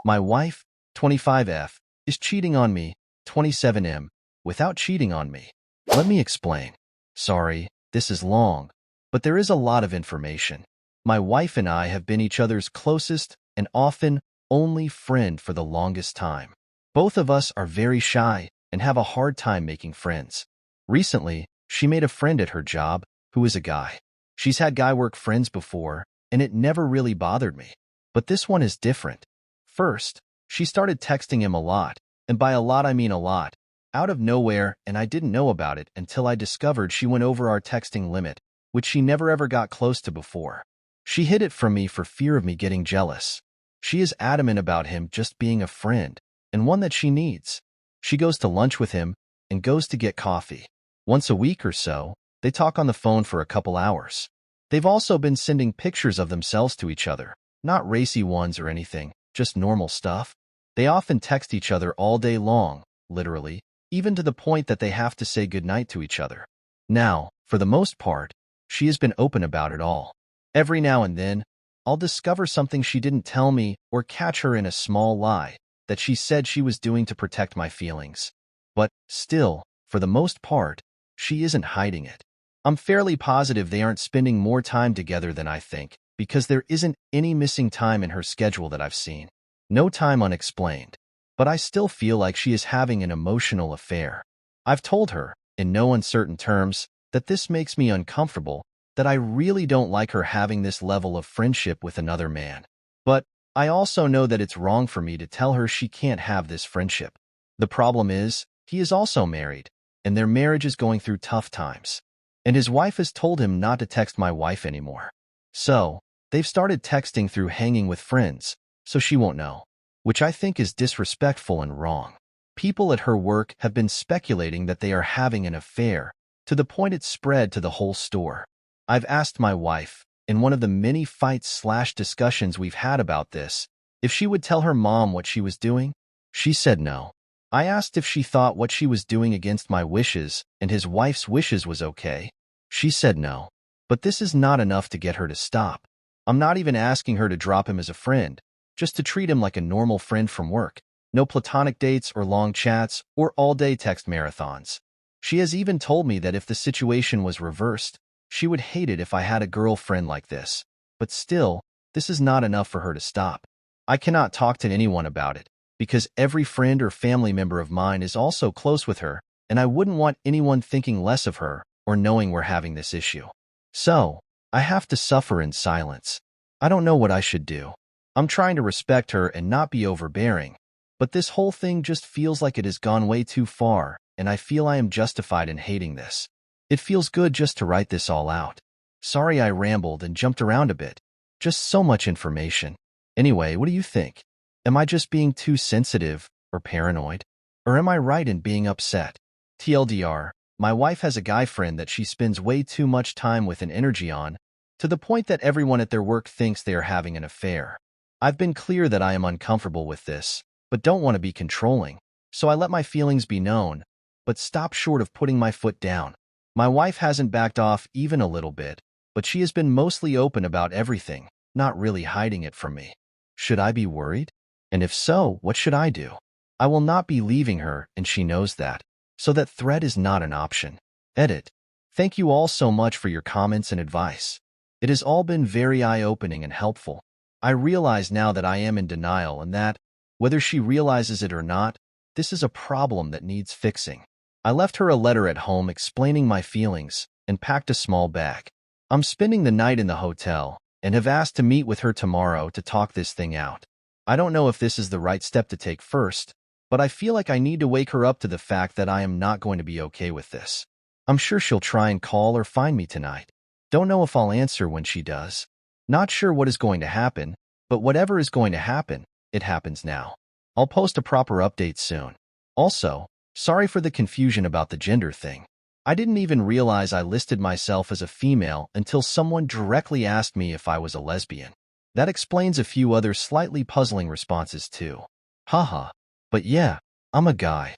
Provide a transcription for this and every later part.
My wife, 25F, is cheating on me, 27M, without cheating on me. Let me explain. Sorry, this is long, but there is a lot of information. My wife and I have been each other's closest and often only friend for the longest time. Both of us are very shy and have a hard time making friends. Recently, she made a friend at her job who is a guy. She's had guy work friends before, and it never really bothered me. But this one is different. First, she started texting him a lot, and by a lot I mean a lot, out of nowhere, and I didn't know about it until I discovered she went over our texting limit, which she never ever got close to before. She hid it from me for fear of me getting jealous. She is adamant about him just being a friend, and one that she needs. She goes to lunch with him and goes to get coffee. Once a week or so, they talk on the phone for a couple hours. They've also been sending pictures of themselves to each other, not racy ones or anything, just normal stuff. They often text each other all day long, literally, even to the point that they have to say goodnight to each other. Now, for the most part, she has been open about it all. Every now and then, I'll discover something she didn't tell me or catch her in a small lie that she said she was doing to protect my feelings. But still, for the most part, she isn't hiding it. I'm fairly positive they aren't spending more time together than I think, because there isn't any missing time in her schedule that I've seen. No time unexplained. But I still feel like she is having an emotional affair. I've told her, in no uncertain terms, that this makes me uncomfortable, that I really don't like her having this level of friendship with another man. But I also know that it's wrong for me to tell her she can't have this friendship. The problem is, he is also married, and their marriage is going through tough times. And his wife has told him not to text my wife anymore. So, they've started texting through hanging with friends, so she won't know, which I think is disrespectful and wrong. People at her work have been speculating that they are having an affair, to the point it spread to the whole store. I've asked my wife, in one of the many fights/discussions we've had about this, if she would tell her mom what she was doing. She said no. I asked if she thought what she was doing against my wishes and his wife's wishes was okay. She said no. But this is not enough to get her to stop. I'm not even asking her to drop him as a friend, just to treat him like a normal friend from work. No platonic dates or long chats or all-day text marathons. She has even told me that if the situation was reversed, she would hate it if I had a girlfriend like this. But still, this is not enough for her to stop. I cannot talk to anyone about it, because every friend or family member of mine is also close with her, and I wouldn't want anyone thinking less of her or knowing we're having this issue. So, I have to suffer in silence. I don't know what I should do. I'm trying to respect her and not be overbearing, but this whole thing just feels like it has gone way too far, and I feel I am justified in hating this. It feels good just to write this all out. Sorry I rambled and jumped around a bit. Just so much information. Anyway, what do you think? Am I just being too sensitive or paranoid? Or am I right in being upset? TLDR, my wife has a guy friend that she spends way too much time with and energy on, to the point that everyone at their work thinks they are having an affair. I've been clear that I am uncomfortable with this, but don't want to be controlling, so I let my feelings be known, but stop short of putting my foot down. My wife hasn't backed off even a little bit, but she has been mostly open about everything, not really hiding it from me. Should I be worried? And if so, what should I do? I will not be leaving her, and she knows that, so that threat is not an option. Edit. Thank you all so much for your comments and advice. It has all been very eye-opening and helpful. I realize now that I am in denial and that, whether she realizes it or not, this is a problem that needs fixing. I left her a letter at home explaining my feelings and packed a small bag. I'm spending the night in the hotel and have asked to meet with her tomorrow to talk this thing out. I don't know if this is the right step to take first, but I feel like I need to wake her up to the fact that I am not going to be okay with this. I'm sure she'll try and call or find me tonight. Don't know if I'll answer when she does. Not sure what is going to happen, but whatever is going to happen, it happens now. I'll post a proper update soon. Also, sorry for the confusion about the gender thing. I didn't even realize I listed myself as a female until someone directly asked me if I was a lesbian. That explains a few other slightly puzzling responses too. Haha. But yeah, I'm a guy.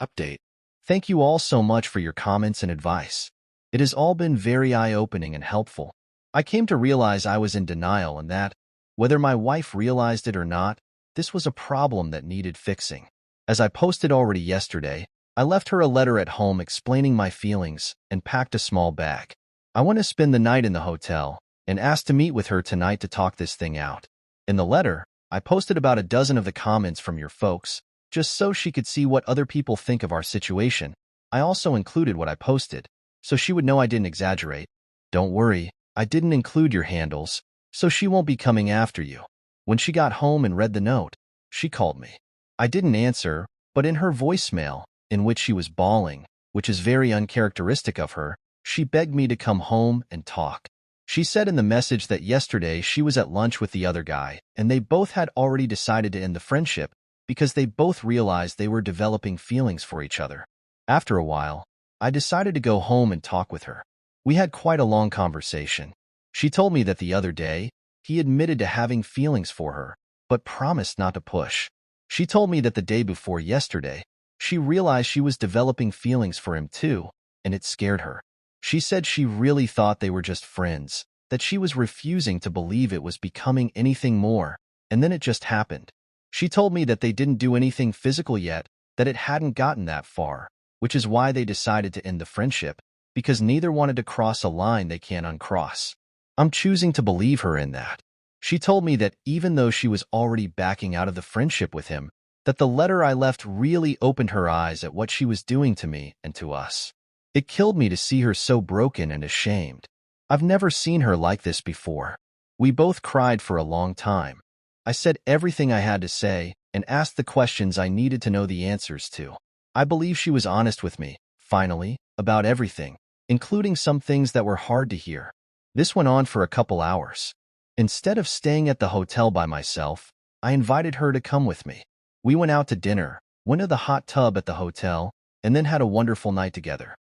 Update. Thank you all so much for your comments and advice. It has all been very eye-opening and helpful. I came to realize I was in denial and that, whether my wife realized it or not, this was a problem that needed fixing. As I posted already yesterday, I left her a letter at home explaining my feelings and packed a small bag. I want to spend the night in the hotel and asked to meet with her tonight to talk this thing out. In the letter, I posted about a dozen of the comments from your folks, just so she could see what other people think of our situation. I also included what I posted, so she would know I didn't exaggerate. Don't worry, I didn't include your handles, so she won't be coming after you. When she got home and read the note, she called me. I didn't answer, but in her voicemail, in which she was bawling, which is very uncharacteristic of her, she begged me to come home and talk. She said in the message that yesterday she was at lunch with the other guy, and they both had already decided to end the friendship because they both realized they were developing feelings for each other. After a while, I decided to go home and talk with her. We had quite a long conversation. She told me that the other day, he admitted to having feelings for her, but promised not to push. She told me that the day before yesterday, she realized she was developing feelings for him too, and it scared her. She said she really thought they were just friends, that she was refusing to believe it was becoming anything more, and then it just happened. She told me that they didn't do anything physical yet, that it hadn't gotten that far, which is why they decided to end the friendship, because neither wanted to cross a line they can't uncross. I'm choosing to believe her in that. She told me that even though she was already backing out of the friendship with him, that the letter I left really opened her eyes at what she was doing to me and to us. It killed me to see her so broken and ashamed. I've never seen her like this before. We both cried for a long time. I said everything I had to say and asked the questions I needed to know the answers to. I believe she was honest with me, finally, about everything, including some things that were hard to hear. This went on for a couple hours. Instead of staying at the hotel by myself, I invited her to come with me. We went out to dinner, went to the hot tub at the hotel, and then had a wonderful night together.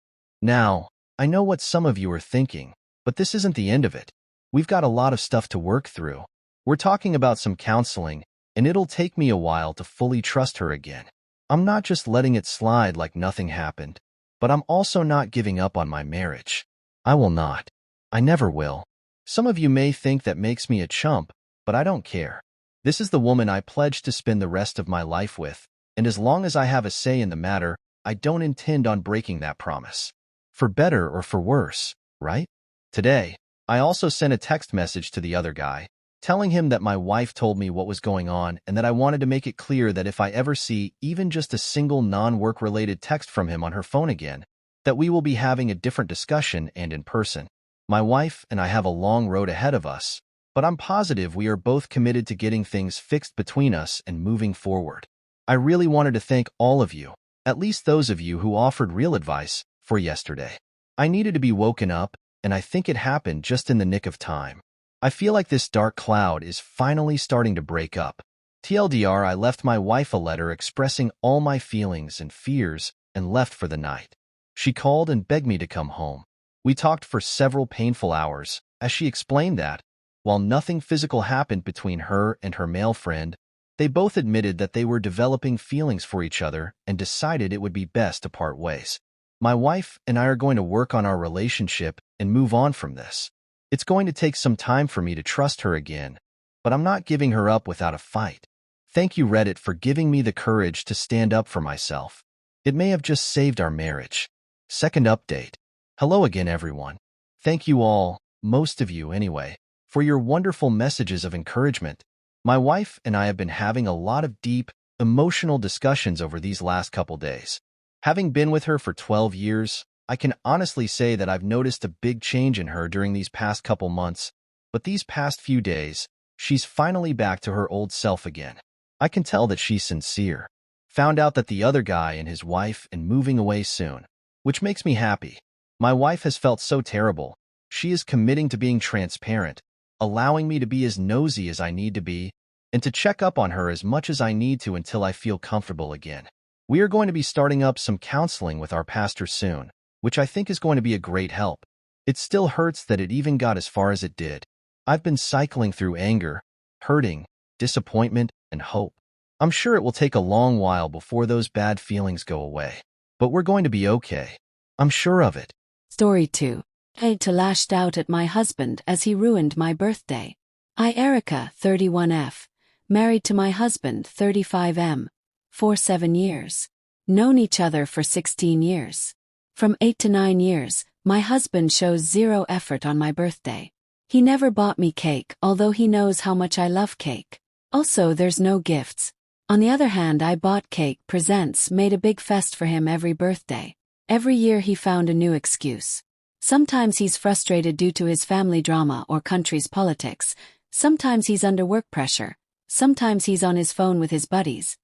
Now, I know what some of you are thinking, but this isn't the end of it. We've got a lot of stuff to work through. We're talking about some counseling, and it'll take me a while to fully trust her again. I'm not just letting it slide like nothing happened, but I'm also not giving up on my marriage. I will not. I never will. Some of you may think that makes me a chump, but I don't care. This is the woman I pledged to spend the rest of my life with, and as long as I have a say in the matter, I don't intend on breaking that promise. For better or for worse, right? Today, I also sent a text message to the other guy, telling him that my wife told me what was going on and that I wanted to make it clear that if I ever see even just a single non-work-related text from him on her phone again, that we will be having a different discussion and in person. My wife and I have a long road ahead of us, but I'm positive we are both committed to getting things fixed between us and moving forward. I really wanted to thank all of you, at least those of you who offered real advice, for yesterday. I needed to be woken up, and I think it happened just in the nick of time. I feel like this dark cloud is finally starting to break up. TLDR, I left my wife a letter expressing all my feelings and fears and left for the night. She called and begged me to come home. We talked for several painful hours, as she explained that, while nothing physical happened between her and her male friend, they both admitted that they were developing feelings for each other and decided it would be best to part ways. My wife and I are going to work on our relationship and move on from this. It's going to take some time for me to trust her again, but I'm not giving her up without a fight. Thank you, Reddit, for giving me the courage to stand up for myself. It may have just saved our marriage. Second update. Hello again, everyone. Thank you all, most of you anyway, for your wonderful messages of encouragement. My wife and I have been having a lot of deep, emotional discussions over these last couple days. Having been with her for 12 years, I can honestly say that I've noticed a big change in her during these past couple months, but these past few days, she's finally back to her old self again. I can tell that she's sincere. Found out that the other guy and his wife and moving away soon, which makes me happy. My wife has felt so terrible. She is committing to being transparent, allowing me to be as nosy as I need to be, and to check up on her as much as I need to until I feel comfortable again. We are going to be starting up some counseling with our pastor soon, which I think is going to be a great help. It still hurts that it even got as far as it did. I've been cycling through anger, hurting, disappointment, and hope. I'm sure it will take a long while before those bad feelings go away, but we're going to be okay. I'm sure of it. Story 2. I lashed out at my husband as he ruined my birthday. Erica, 31F. Married to my husband 35M. For 7 years. Known each other for 16 years. From 8 to 9 years, my husband shows zero effort on my birthday. He never bought me cake, although he knows how much I love cake. Also, there's no gifts. On the other hand, I bought cake, presents, made a big fest for him every birthday. Every year he found a new excuse. Sometimes he's frustrated due to his family drama or country's politics. Sometimes he's under work pressure. Sometimes he's on his phone with his buddies.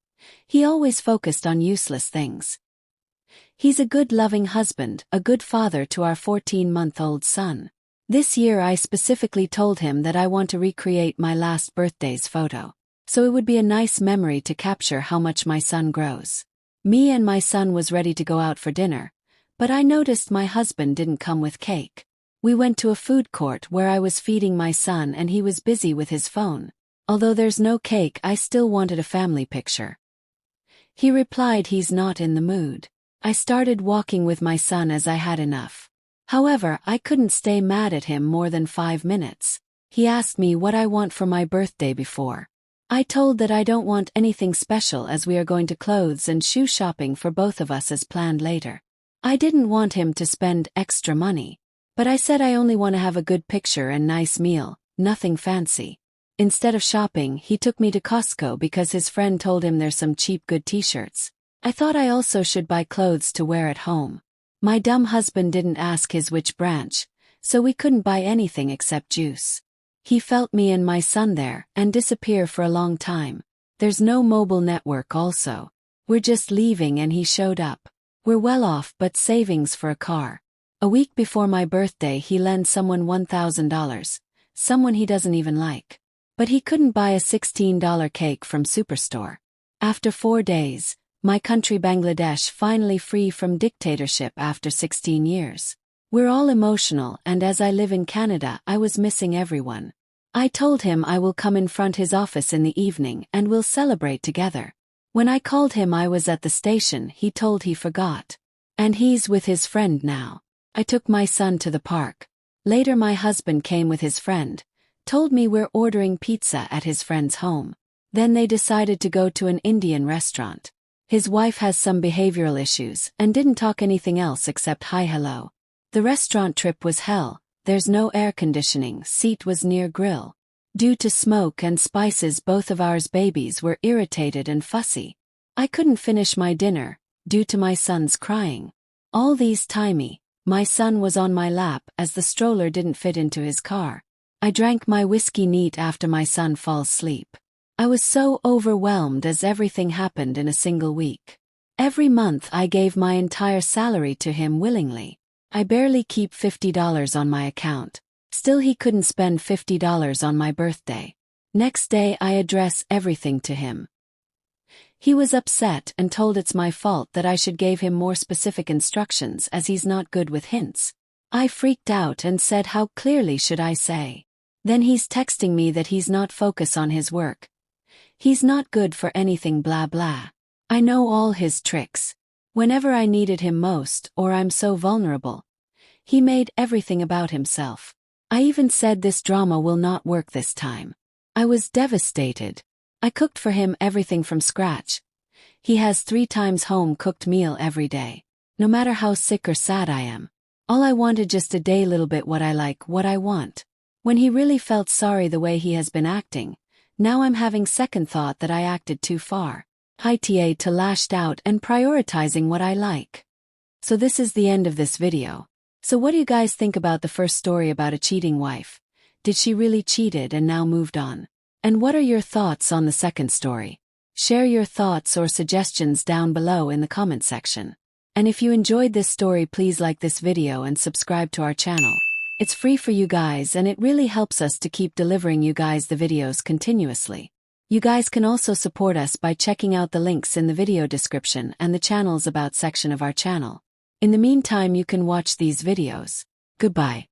He always focused on useless things. He's a good loving husband, a good father to our 14-month-old son. This year I specifically told him that I want to recreate my last birthday's photo. So it would be a nice memory to capture how much my son grows. Me and my son was ready to go out for dinner, but I noticed my husband didn't come with cake. We went to a food court where I was feeding my son and he was busy with his phone. Although there's no cake, I still wanted a family picture. He replied he's not in the mood. I started walking with my son as I had enough. However, I couldn't stay mad at him more than 5 minutes. He asked me what I want for my birthday before. I told that I don't want anything special as we are going to clothes and shoe shopping for both of us as planned later. I didn't want him to spend extra money. But I said I only want to have a good picture and nice meal, nothing fancy. Instead of shopping, he took me to Costco because his friend told him there's some cheap good t-shirts. I thought I also should buy clothes to wear at home. My dumb husband didn't ask his which branch, so we couldn't buy anything except juice. He felt me and my son there and disappear for a long time. There's no mobile network also. We're just leaving and he showed up. We're well off but savings for a car. A week before my birthday he lent someone $1,000, someone he doesn't even like. But he couldn't buy a $16 cake from Superstore. After 4 days, my country Bangladesh finally free from dictatorship after 16 years. We're all emotional and as I live in Canada I was missing everyone. I told him I will come in front his office in the evening and we'll celebrate together. When I called him I was at the station, he told he forgot. And he's with his friend now. I took my son to the park. Later my husband came with his friend, told me we're ordering pizza at his friend's home. Then they decided to go to an Indian restaurant. His wife has some behavioral issues and didn't talk anything else except hi hello. The restaurant trip was hell. There's no air conditioning, seat was near grill. Due to smoke and spices both of ours babies were irritated and fussy. I couldn't finish my dinner, due to my son's crying. All these timey, my son was on my lap as the stroller didn't fit into his car. I drank my whiskey neat after my son falls asleep. I was so overwhelmed as everything happened in a single week. Every month I gave my entire salary to him willingly. I barely keep $50 on my account. Still he couldn't spend $50 on my birthday. Next day I address everything to him. He was upset and told it's my fault that I should give him more specific instructions as he's not good with hints. I freaked out and said how clearly should I say. Then he's texting me that he's not focused on his work. He's not good for anything blah blah. I know all his tricks. Whenever I needed him most or I'm so vulnerable, he made everything about himself. I even said this drama will not work this time. I was devastated. I cooked for him everything from scratch. He has 3 times home-cooked meal every day. No matter how sick or sad I am. All I wanted just a day little bit what I like, what I want. When he really felt sorry the way he has been acting, now I'm having second thought that I acted too far. ITA to lashed out and prioritizing what I like. So this is the end of this video. So what do you guys think about the first story about a cheating wife? Did she really cheated and now moved on? And what are your thoughts on the second story? Share your thoughts or suggestions down below in the comment section. And if you enjoyed this story, please like this video and subscribe to our channel. It's free for you guys and it really helps us to keep delivering you guys the videos continuously. You guys can also support us by checking out the links in the video description and the channels about section of our channel. In the meantime, you can watch these videos. Goodbye.